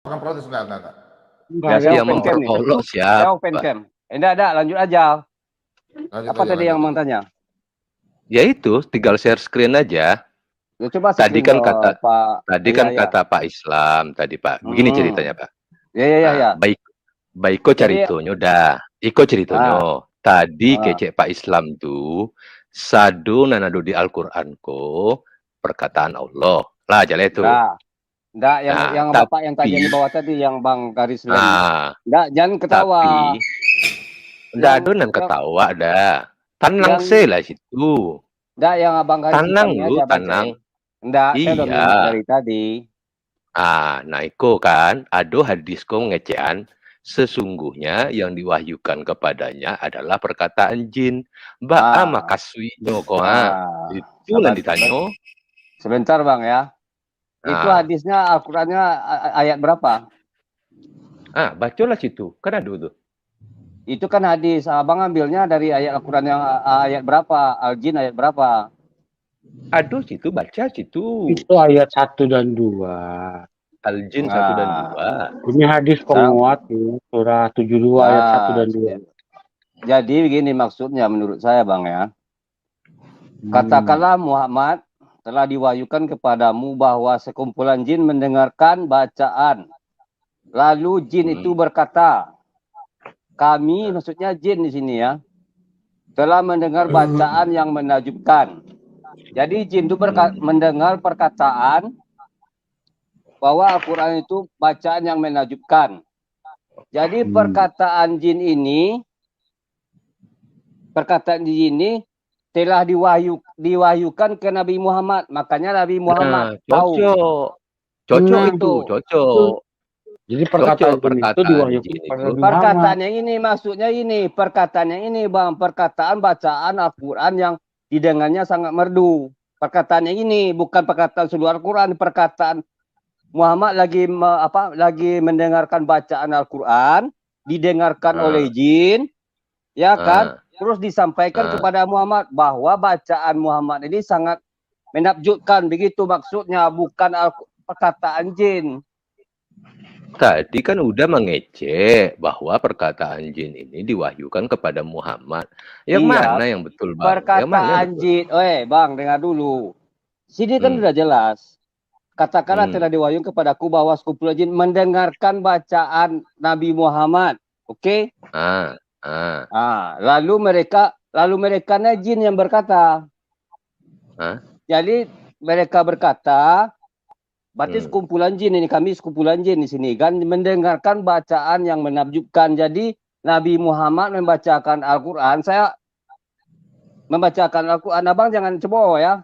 Bukan protes, enggak. Ya, saya yang memperolok siapa? Saya open cam. Enggak, lanjut aja. Apa tadi yang Bang tanya? Ya itu, tinggal share screen aja. Ya, coba tadi kan kata Pak. Tadi kan kata Pak Islam tadi Pak. Begini ceritanya Pak. Ya. Baik ceritanya udah. Iko ceritanya. Tadi kecek Pak Islam tuh sadu nanadu di Al-Qur'an ko perkataan Allah. Lah jalan itu. Enggak, yang Bapak yang tanya di bawah tadi yang Bang garis lem. Enggak, jangan ketawa. Enggak adonan ketawa dah. Tenang lah situ. Enggak, yang Abang garis tenang lu, tenang. Enggak, saya udah bilang dari tadi. Nah iko kan, ado hadis ko ngecean, sesungguhnya yang diwahyukan kepadanya adalah perkataan jin. Makasui ko itu lah ditanya. Sebentar Bang ya. Itu hadisnya Al-Qur'annya ayat berapa? Bacalah situ. Kan ada tuh. Itu kan hadis. Abang ambilnya dari ayat Al-Qur'an yang ayat berapa? Al-Jin ayat berapa? Aduh, situ baca situ. Itu ayat 1 dan 2. Al-Jin 1 dan 2. Ini hadis penguat surah 72 ayat 1 dan 2. Jadi begini maksudnya menurut saya Bang ya. Katakanlah Muhammad telah diwahyukan kepadamu bahwa sekumpulan jin mendengarkan bacaan. Lalu jin itu berkata, kami maksudnya jin di sini ya, telah mendengar bacaan yang menakjubkan. Jadi jin itu mendengar perkataan bahwa Al-Quran itu bacaan yang menakjubkan. Jadi perkataan jin ini telah diwahyukan ke Nabi Muhammad. Makanya Nabi Muhammad tahu. Cocok itu, cocok. Jadi perkataan itu diwahyukan kepada Nabi Muhammad. Perkataan yang ini maksudnya ini, perkataan yang ini Bang, perkataan bacaan Al-Quran yang didengarnya sangat merdu. Perkataan yang ini bukan perkataan seluruh Al-Quran, perkataan Muhammad lagi mendengarkan bacaan Al-Quran, didengarkan oleh jin, ya kan? Terus disampaikan kepada Muhammad bahwa bacaan Muhammad ini sangat menakjubkan, begitu maksudnya, bukan perkataan jin. Tadi kan udah mengecek bahwa perkataan jin ini diwahyukan kepada Muhammad. Yang mana yang betul, Bang? Perkataan jin, Bang, dengar dulu. Sini kan udah jelas. Katakanlah telah diwahyukan kepadaku bahwa sekumpulan jin mendengarkan bacaan Nabi Muhammad. Oke? Lalu mereka jin yang berkata. Jadi mereka berkata, berarti sekumpulan jin ini, kami sekumpulan jin di sini kan mendengarkan bacaan yang menakjubkan. Jadi Nabi Muhammad membacakan Al-Qur'an, saya membacakan Al-Qur'an, Abang jangan ceboh ya.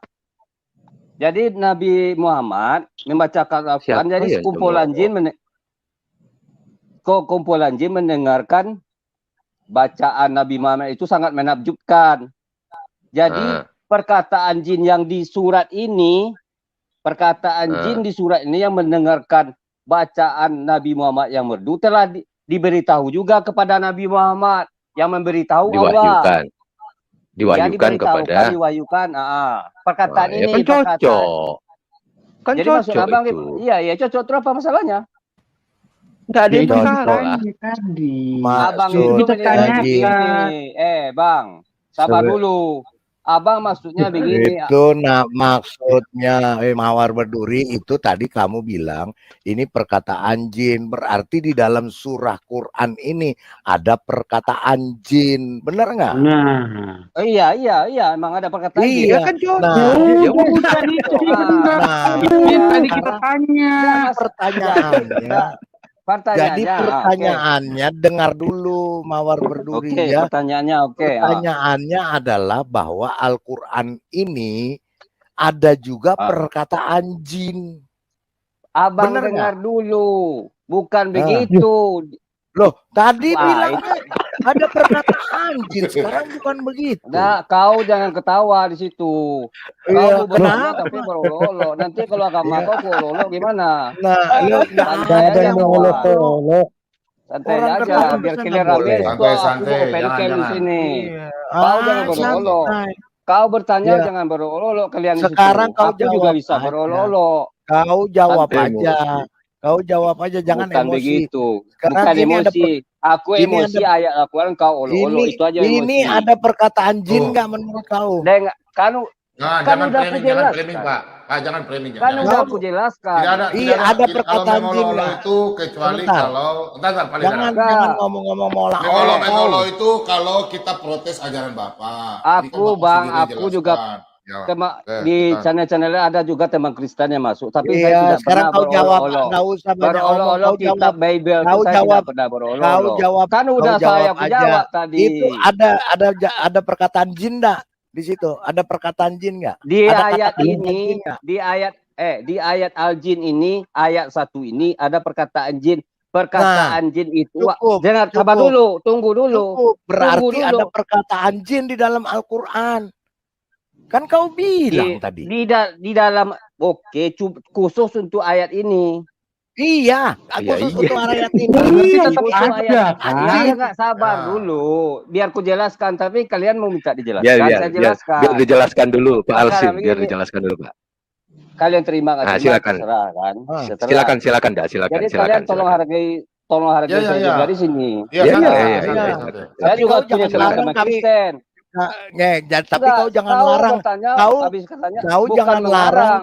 Jadi Nabi Muhammad membacakan Al-Qur'an, jadi sekumpulan jin mendengarkan bacaan Nabi Muhammad itu sangat menakjubkan. Jadi perkataan jin yang di surat ini, jin di surat ini yang mendengarkan bacaan Nabi Muhammad yang merdu telah diberitahu juga kepada Nabi Muhammad, yang memberitahu Allah. Diwahyukan kepada. Perkataan ini kan cocok. Kan jadi maksud Abang itu. Iya, cocok. Terus apa masalahnya? Enggak ada yang masalah. Abang itu tanyakan. Bang, sabar dulu. Abang maksudnya begini. Itu maksudnya Mawar Berduri itu tadi kamu bilang ini perkataan jin, berarti di dalam surah Quran ini ada perkataan jin, benar nggak? Iya, emang ada perkataan jin. Iya kan cocok. Tadi kita tanya pertanyaannya. Jadi pertanyaannya dengar dulu Mawar Berduri ya. Pertanyaannya adalah bahwa Al-Qur'an ini ada juga perkataan jin. Abang dengar dulu, bukan begitu. Loh, tadi bilang ada perkataan jin, sekarang bukan begitu. Nah, kau jangan ketawa di situ. Kau bertanya tapi berolok-olok. Nanti kalau agama kau berolok gimana? Ada yang olok-olok. Santai aja, biar clear habis. Santai, jangan di sini. Kau jangan berolok. Kau bertanya jangan berolok kalian. Sekarang kau juga bisa berolok. Kau jawab aja. Kau jawab aja, jangan Bukan emosi. begitu. Sekarang Bukan ini ada emosi. Aku ini emosi ada ayat Al-Quran, kau olo-olo. ini Itu aja emosi. ini ada perkataan jin Oh. nggak menurut kau? Dengan kan Nah, kan jangan udah aku framing, jangan jelaskan. framing, Pak. Pak, jangan framing. Kan jangan. udah aku jelaskan. Tidak ada, Iya, ada kalau perkataan memang jin olo nggak? itu kecuali Sebentar. kalau entar paling Jangan Enggak. jangan ngomong-ngomong mola memolo itu kalau kita protes ajaran Bapak. Ini kan Aku Bapak Bang, sendiri aku juga jelaskan. Ya. di Silakan. channel-channelnya ada juga teman Kristen yang masuk, tapi saya Iya, tidak sekarang pernah kau jawab, berolo-olo. nggak usah banyak ngomong. Berolo-olo Kau kitab jawab, Bible itu kau saya jawab, tidak pernah kau berolo-olo. jawab, Kan kau udah jawab aku aja. jawab tadi. Itu ada perkataan jin nggak di situ? Ada perkataan jin nggak? Di Ada ayat kata-kata ini, jin nggak? di ayat Al-Jin ini, ayat 1 ini ada perkataan jin. Perkataan jin itu, cukup, jangan sabar cukup. dulu, tunggu dulu. Cukup. Berarti Tunggu dulu. ada perkataan jin di dalam Al-Quran. Kan kau bilang tadi. Di dalam, oke, khusus untuk ayat ini. Iya, Iya, khusus iya. untuk ayat ini. Tapi Iya, tetap itu ada, ayat. kan? Ya, nggak sabar Ya. dulu. Biar ku jelaskan. Tapi kalian mau minta dijelaskan, Biar saya jelaskan. biar dijelaskan dulu Pak Sekarang Alsin, biar ini- dijelaskan dulu Pak. Kalian terima nggak Nah, terima, silakan. terserah kan. Terserah. Silakan dah, silakan. Jadi kalian tolong hargai Ya, saya ya. juga di sini. Iya, Iya, santai, iya, santai, iya. santai. Saya Tapi juga kau punya jangan larang teman-teman kami. Kristen. Tapi kau jangan kau larang. bertanya, Kau- habis katanya, Kau bukan jangan larang melarang.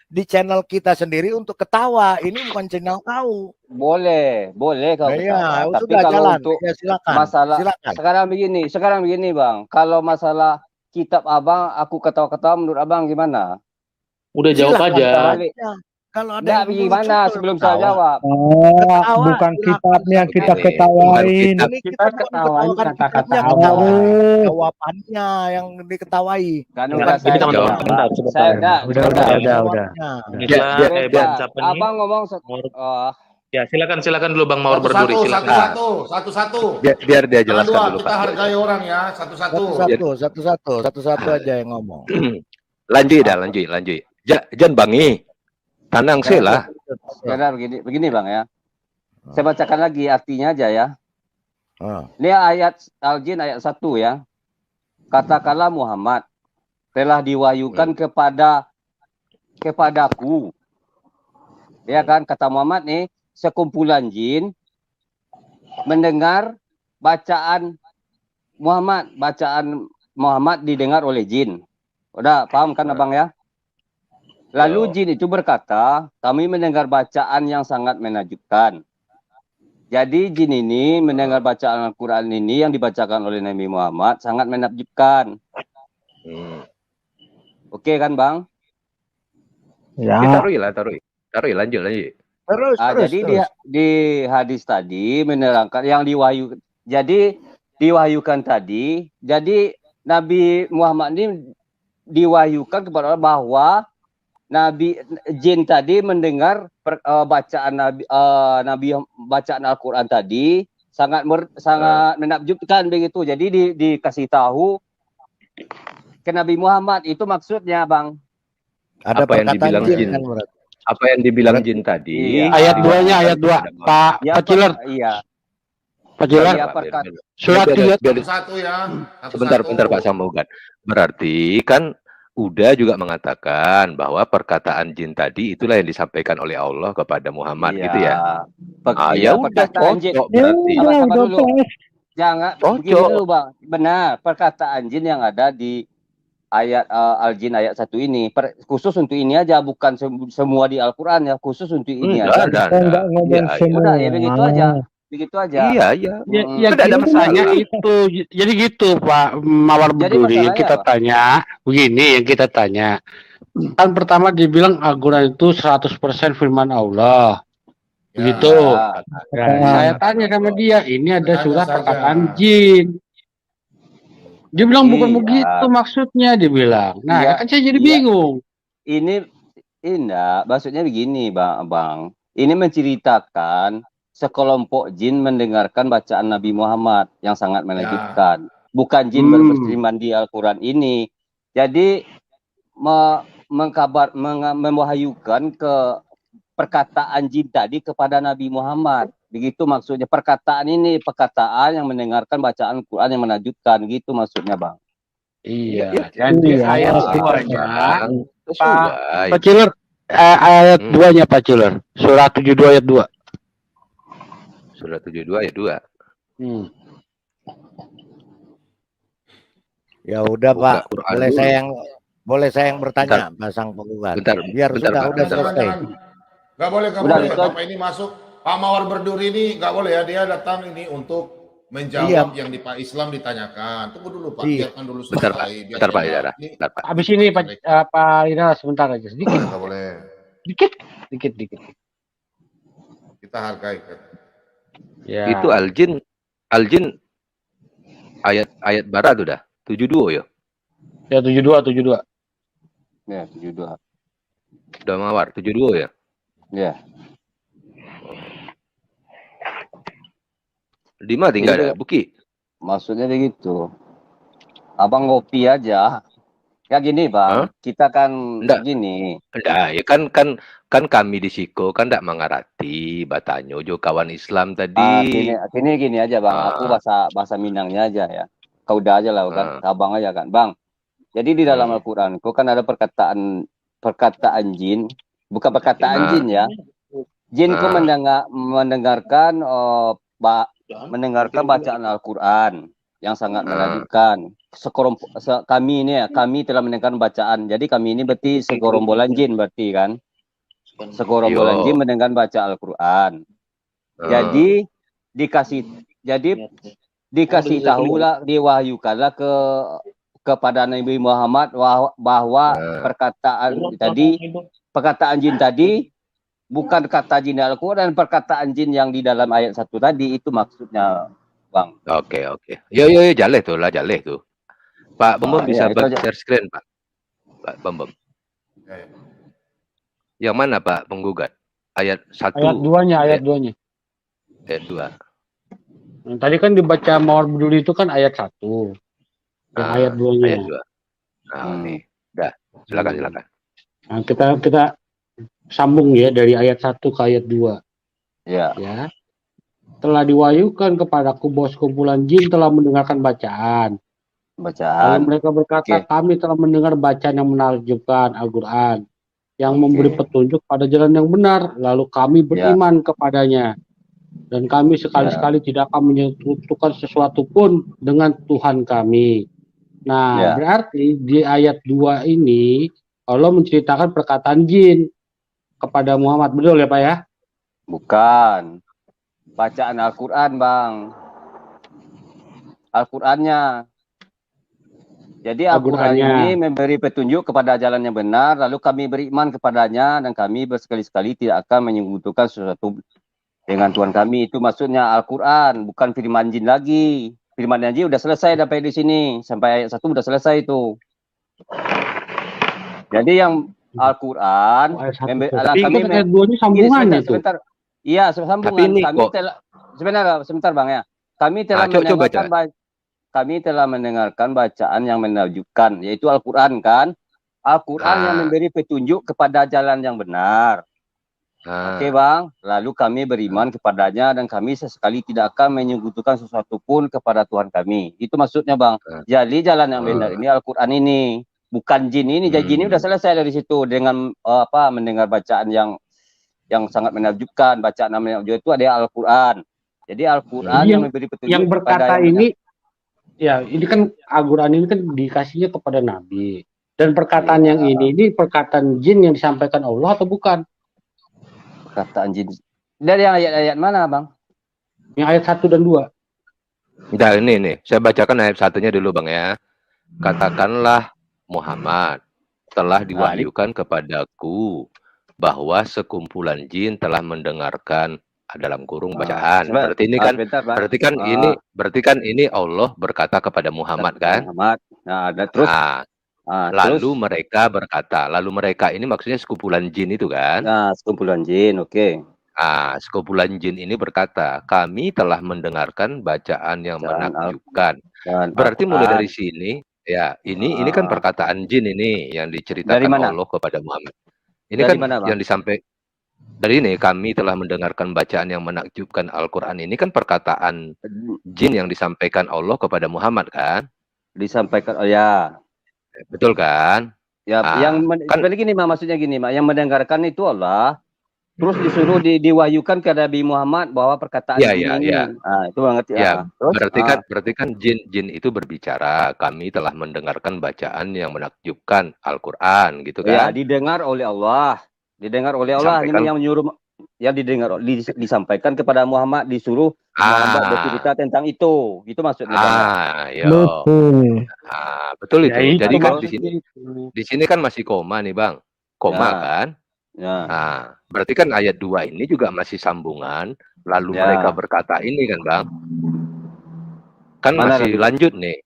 di channel kita sendiri untuk ketawa. Ini bukan channel kau. Boleh kau Nah, iya, ketawa. Tapi sudah kalau jalan. untuk Ya, silakan. masalah Silakan. sekarang begini Bang. Kalau masalah kitab Abang, aku ketawa-ketawa, menurut Abang gimana? Udah jawab Silakan aja. balik. Kalau ada Enggak, yang gimana lucu, sebelum saya ketawa. jawab? Oh, Ketawa, bukan silakan. kitabnya yang kita Begini, ketawain. bukan kitab. Ini Kita bukan ketawain ketawakan kata-kata kitabnya, Allah. ketawakan jawabannya yang diketawai. Kan Ya, udah jadi saya teman-teman, jawab. sebentar, sebentar. Saya enggak, Udah, sebentar. udah. Biar- Sebentar. Abang ngomong oh, Ya, silakan dulu Bang Mawar Berduri, silakan. Satu-satu. Biar dia Jangan jelaskan dua, dulu kita Pak. hargai orang ya, satu-satu. Satu-satu aja yang ngomong. Lanjut. Jangan bangi. Tanang sih lah. sekedar begini Bang ya. Saya bacakan lagi artinya aja ya. Ah. Ini ayat Al-Jin ayat 1 ya. Katakanlah Muhammad telah diwahyukan kepadaku. Ya kan, kata Muhammad nih, sekumpulan jin mendengar bacaan Muhammad didengar oleh jin. Udah paham kan Abang ya? Lalu jin itu berkata, kami mendengar bacaan yang sangat menakjubkan. Jadi jin ini mendengar bacaan Al-Quran ini yang dibacakan oleh Nabi Muhammad sangat menakjubkan. Oke kan Bang? Ya. Taruh, lanjut. Terus. Jadi di hadis tadi menerangkan yang diwahyukan tadi. Jadi Nabi Muhammad ini diwahyukan kepada Allah bahwa Nabi jin tadi mendengar bacaan Nabi bacaan Al-Qur'an tadi sangat menakjubkan begitu. Jadi dikasih tahu ke Nabi Muhammad, itu maksudnya Bang. Ada Apa yang perkataan dibilang jin? kan berarti. Apa yang dibilang jin tadi? Iya. Ayat 2-nya, ayat 2. Pak Ciler, Iya. Pak Ciler. Iya, perkata. Surat 3. Satu-satu ya. Sebentar Pak Samugan. Berarti kan udah juga mengatakan bahwa perkataan jin tadi itulah yang disampaikan oleh Allah kepada Muhammad gitu ya. Ya udah Perkataan jin. cocok berarti. Sabar dulu. Jangan Cocok. begini dulu Bang. Benar, perkataan jin yang ada di ayat Al-Jin ayat 1 ini khusus untuk ini aja, bukan semua di Al-Qur'an ya, khusus untuk ini aja. Enggak ngomong semua. Udah ya begitu aja. Begitu aja. Iya. Ya, Tidak ada gini masalahnya masalah. itu. Jadi gitu Pak Mawar Jadi Berduri, yang masalahnya kita apa? tanya, begini yang kita tanya. Kan pertama dibilang Al-Quran itu 100% firman Allah. Begitu. Ya. Nah, saya tanya sama dia, ini ada Tanya surat saja. perkataan jin. Dia bilang bukan Iya. begitu maksudnya, dia bilang. Nah, Iya. kan saya jadi Iya. bingung. Ini enggak, maksudnya begini Bang. Ini menceritakan sekelompok jin mendengarkan bacaan Nabi Muhammad yang sangat menakjubkan. Bukan jin berfirman di Al-Qur'an ini. Jadi mewahyukan ke perkataan jin tadi kepada Nabi Muhammad. Begitu maksudnya. Perkataan yang mendengarkan bacaan Quran yang menakjubkan, gitu maksudnya Bang. Iya. Jadi Iya. ayat Iya. 2-nya, Sesuai. Pak Ciler, Ayat 2-nya Pak Ciler. Surah 72 ayat 2. Surah 72 ayat 2. Ya udah Buka Pak, Quran boleh dulu. saya yang bertanya, Pasang Penggugat. Bentar, Biar bentar, sudah Pak, udah bentar. selesai. Nggak boleh, nggak Udah, boleh. itu Bapak ini masuk. Pak Mawar Berduri ini nggak boleh ya. Dia datang ini untuk menjawab yang di Pak Islam ditanyakan. Tunggu dulu Pak, Iya. biarkan dulu Bentar, Pak. selesai. Bentar, Pak enak. Idara. Ini Bentar, Pak. Habis ini Pak Ira sebentar aja, sedikit. nggak boleh. Dikit. Kita hargai kan. Ya. Itu Aljin ayat barat udah 72 ya. Ya 72. Ya, 72. Udah Mawar 72 ya. Ya. Lima tinggal Iya. ada Buki. Maksudnya begitu. Abang ngopi aja. Ya gini Bang, kita kan Nggak. gini. Enggak, ya kan kami di Siko kan enggak mengerti batanyo jo kawan Islam tadi. Gini aja Bang, aku bahasa Minangnya aja ya. Kau udah aja lah kan, abang aja kan. Bang, jadi di dalam Al-Quran itu kan ada perkataan jin, bukan perkataan jin ya. Jin itu mendengarkan bacaan Al-Quran yang sangat menakjubkan. Kami ini ya, kami telah mendengarkan bacaan. Jadi kami ini berarti segerombolan jin berarti kan. Segerombolan jin mendengar baca Al-Quran. Jadi dikasih tahulah, diwahyukanlah kepada Nabi Muhammad bahwa perkataan jin tadi bukan kata jin Al-Quran, perkataan jin yang di dalam ayat 1 tadi, itu maksudnya Bang. Oke. Yo jaleh tuh. Pak Bembem bisa share screen Pak Bembem. Yang mana Pak penggugat? Ayat 1. Ayat 2-nya. Ayat 2. Tadi kan dibaca Mawar Berduri itu kan ayat 1. Ayat 2-nya. Ayat 2. Nah, nih. Dah, silakan. Nah, kita sambung ya dari ayat 1 ke ayat 2. Ya. Telah diwahyukan kepadaku bahwa sekumpulan jin telah mendengarkan bacaan. Lalu mereka berkata, kami telah mendengar bacaan yang menakjubkan Al-Quran, yang memberi petunjuk pada jalan yang benar. Lalu kami beriman kepadanya. Dan kami sekali-sekali tidak akan menyekutukan sesuatu pun dengan Tuhan kami. Nah, berarti di ayat 2 ini, Allah menceritakan perkataan jin kepada Muhammad. Betul ya Pak ya? Bukan. Bacaan Al-Quran Bang. Al-Qurannya. Jadi Al-Quran ini memberi petunjuk kepada jalan yang benar, lalu kami beriman kepadanya, dan kami bersekali-sekali tidak akan menyekutukan sesuatu dengan Tuhan kami. Itu maksudnya Al-Quran, bukan firman jin lagi. Firman jin udah selesai sampai di sini, sampai ayat 1 udah selesai itu. Jadi yang Al-Quran, kami ayat 2 ini sambungannya tuh. Sebentar. Iya, sambungan. Sebentar Bang ya. Kami telah mendengarkan bacaan yang menakjubkan, yaitu Al-Quran kan. Al-Quran yang memberi petunjuk kepada jalan yang benar. Oke Bang, lalu kami beriman kepadanya dan kami sesekali tidak akan menyekutukan sesuatu pun kepada Tuhan kami. Itu maksudnya Bang. Jadi jalan yang benar ini Al-Quran ini, bukan jin ini. Jadi jin ini udah selesai dari situ dengan mendengar bacaan yang sangat menakjubkan. Bacaan yang menakjubkan itu ada Al-Quran. Jadi Al-Quran yang memberi petunjuk yang berkata ini. Ya, ini kan Al-Quran ini kan dikasihnya kepada Nabi. Dan perkataan yang ini perkataan jin yang disampaikan Allah atau bukan? Perkataan jin. Dari ayat-ayat mana, Bang? Yang ayat 1 dan 2. Nah, ini. Saya bacakan ayat 1-nya dulu, Bang ya. Katakanlah Muhammad telah diwahyukan kepadaku bahwa sekumpulan jin telah mendengarkan dalam kurung bacaan. Berarti kan ini Allah berkata kepada Muhammad kan? Muhammad. Nah, terus lalu mereka berkata, lalu mereka ini maksudnya sekumpulan jin itu kan? Nah, sekumpulan jin, oke. Sekumpulan jin ini berkata, kami telah mendengarkan bacaan yang menakjubkan. Berarti mulai dari sini, ya ini kan perkataan jin ini yang diceritakan Allah kepada Muhammad. Ini dari kan yang disampaikan. Dari ini kami telah mendengarkan bacaan yang menakjubkan Al-Quran ini kan perkataan jin yang disampaikan Allah kepada Muhammad kan? Disampaikan, ya. Betul kan? Ya, yang kan sebenarnya gini, maksudnya gini, yang mendengarkan itu Allah, terus disuruh diwahyukan ke Nabi Muhammad bahwa perkataan ya jin ya ini. ya Itu banget ya. ya Terus berarti kan jin itu berbicara, kami telah mendengarkan bacaan yang menakjubkan Al-Qur'an gitu ya, kan. didengar oleh Allah. Didengar oleh Allah, ini Disampaikan yang menyuruh, yang disampaikan kepada Muhammad, disuruh Muhammad bercerita tentang itu. Itu maksudnya Bang ya. yo. Betul. Betul Ya itu. itu Jadi kan maksudnya itu. di sini kan masih koma nih Bang. Koma Ya. kan? Ya. Berarti kan ayat 2 ini juga masih sambungan, lalu Ya. mereka berkata ini kan Bang. Kan Mana masih lalu? lanjut nih.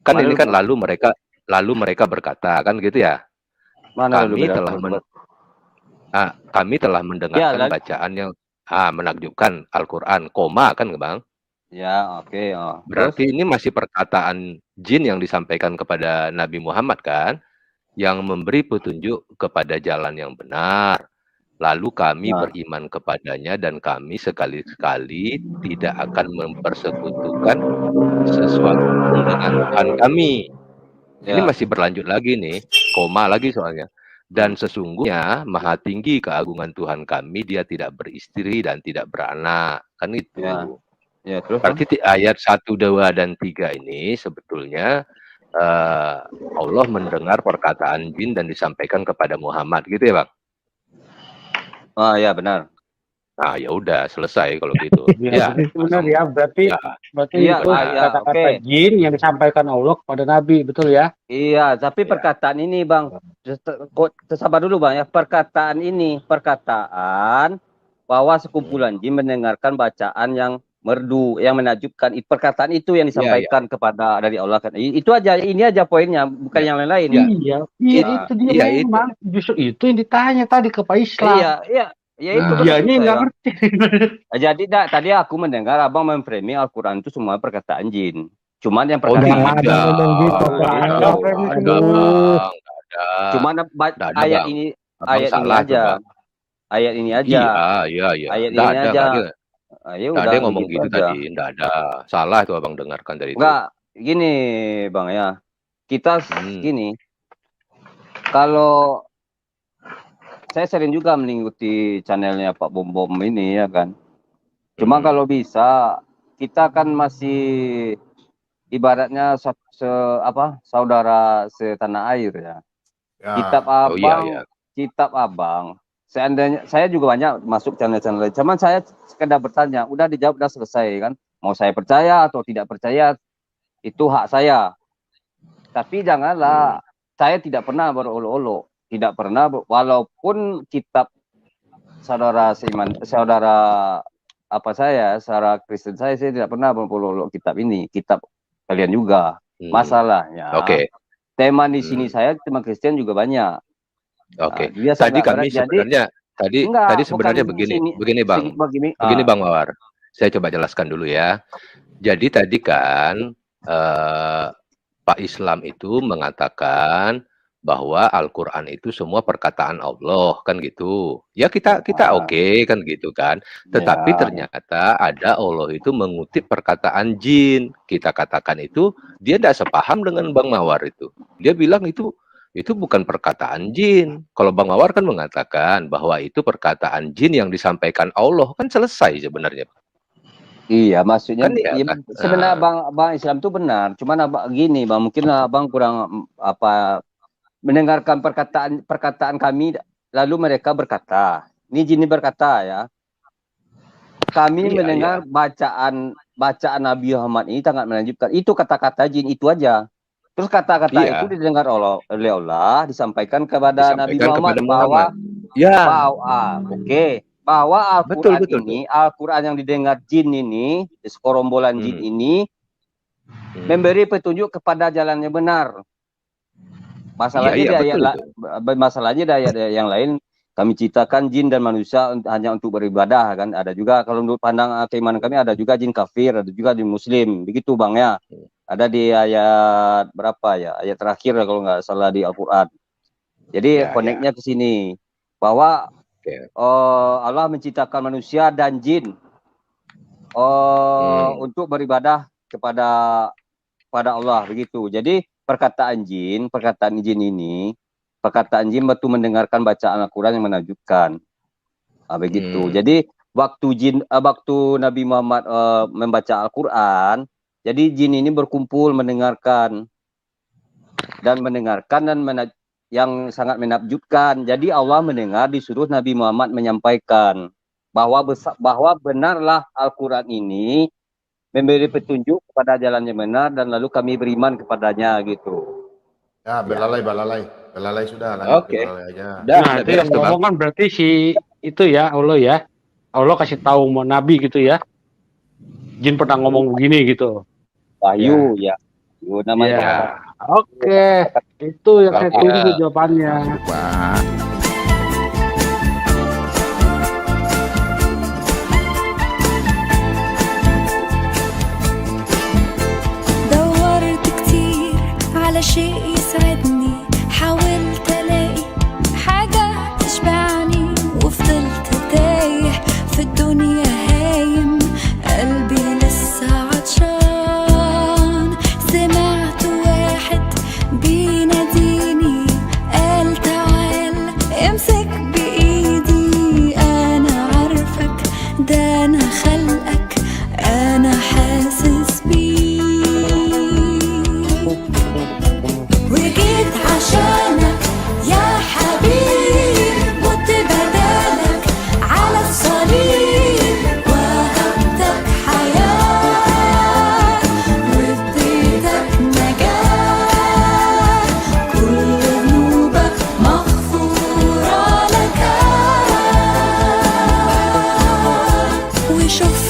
Kan Mana ini lalu, kan Bang? lalu mereka berkata kan gitu ya. Mana lalu Kami telah mendengarkan Ya, bacaan yang menakjubkan Al-Qur'an, koma kan Bang. Ya, oke. Oh. Berarti ini masih perkataan jin yang disampaikan kepada Nabi Muhammad kan, yang memberi petunjuk kepada jalan yang benar. Lalu kami beriman kepadanya dan kami sekali-sekali tidak akan mempersekutukan sesuatu dengan Tuhan kami. Ini masih berlanjut lagi nih, koma lagi soalnya. Dan sesungguhnya maha tinggi keagungan Tuhan kami, dia tidak beristri dan tidak beranak. Kan itu. Ya, terus Berarti ayat 1, 2, dan 3 ini sebetulnya Allah mendengar perkataan jin dan disampaikan kepada Muhammad gitu ya Bang? Ya benar. Ya udah selesai kalau gitu. Ya, benar ya, berarti itu kata-kata jin yang disampaikan Allah kepada Nabi, betul ya? Iya, tapi perkataan ini Bang, sabar dulu Bang ya, perkataan bahwa sekumpulan jin mendengarkan bacaan yang merdu, yang menakjubkan, perkataan itu yang disampaikan kepada dari Allah kan. Itu aja, ini aja poinnya, bukan yang lain-lain. Itu dia memang. Justru itu yang ditanya tadi ke Pak Islam. Ya itu dianya nggak ngerti. Jadi tadi aku mendengar Abang memframing Al-Quran itu semua perkataan jin. Cuman yang perkataan Cuman ayat ini aja. Ayat ini aja. Iya. Ayat ini aja. Nggak ada yang ngomong gitu tadi, nggak ada. Salah itu Abang dengarkan dari itu. Enggak, gini Bang ya. Kita gini. Kalau saya sering juga mengikuti channelnya Pak Bom Bom ini ya kan. Cuma kalau bisa kita kan masih ibaratnya saudara setanah air ya. Kitab Abang. Seandainya saya juga banyak masuk channel-channel lain. Cuman saya sekedar bertanya, udah dijawab, udah selesai kan. Mau saya percaya atau tidak percaya itu hak saya. Tapi janganlah saya tidak pernah berolok-olok. Tidak pernah, walaupun kitab saudara Kristen saya tidak pernah berolok kitab ini, kitab kalian juga. Masalahnya, tema di sini saya tema Kristen juga banyak. Tadi kami sebenarnya sebenarnya begini Bang, begini Bang Mawar, saya coba jelaskan dulu ya. Jadi tadi kan Pak Islam itu mengatakan bahwa Al-Quran itu semua perkataan Allah kan gitu. Ya kita oke kan gitu kan. Tetapi ternyata ada Allah itu mengutip perkataan jin. Kita katakan itu dia tidak sepaham dengan Bang Mawar itu. Dia bilang itu bukan perkataan jin. Kalau Bang Mawar kan mengatakan bahwa itu perkataan jin yang disampaikan Allah, kan selesai sebenarnya. Iya, maksudnya kan sebenarnya Bang Islam itu benar. Cuman gini Bang, mungkin Bang kurang mendengarkan perkataan kami, lalu mereka berkata, ini jin berkata ya, kami mendengar bacaan Nabi Muhammad ini sangat menakjubkan. Itu kata-kata jin itu aja. Terus kata-kata itu didengar oleh Allah, disampaikan kepada Nabi Muhammad bahwa Al-Quran ini, Al-Quran yang didengar jin ini, sekorombolan jin ini, memberi petunjuk kepada jalan yang benar. Masalahnya masalahnya di ayat yang lain kami ciptakan jin dan manusia hanya untuk beribadah kan. Ada juga kalau menurut pandang keimanan kami ada juga jin kafir, ada juga jin muslim. Begitu Bang ya. Ada di ayat berapa ya? Ayat terakhir kalau nggak salah di Al-Qur'an. Jadi koneknya ke sini bahwa Allah menciptakan manusia dan jin untuk beribadah kepada Allah begitu. Jadi perkataan jin ini perkataan jin batu mendengarkan bacaan Al-Quran yang menakjubkan. Begitu. Jadi waktu Nabi Muhammad membaca Al-Quran, jadi jin ini berkumpul mendengarkan yang sangat menakjubkan. Jadi Allah mendengar, disuruh Nabi Muhammad menyampaikan bahwa benarlah Al-Quran ini memberi petunjuk kepada jalan yang benar dan lalu kami beriman kepadanya gitu. Ya, belalai sudah lah. Oke. Nah, itu yang ngomong kan berarti si itu ya Allah ya. Allah kasih tahu mau Nabi gitu ya. Jin pernah ngomong begini gitu. Wahyu ya. Wahyu namanya. Ya. Oke. Itu yang saya tunggu jawabannya. دورت كتير على شيء يسعدني، حاولت الاقي حاجة تشبعني وفضلت تايه في الدنيا هايم، قلبي لسه عطشان. سمعت واحد بيناديني قال تعال امسك بإيدي، أنا عارفك ده أنا خلقك، أنا حاسس بيك وجيت عشانك يا حبيب، مت بدالك على الصليب وهبتك حياة واديتك نجاة، كل ذنوبك مغفورة لك وشوف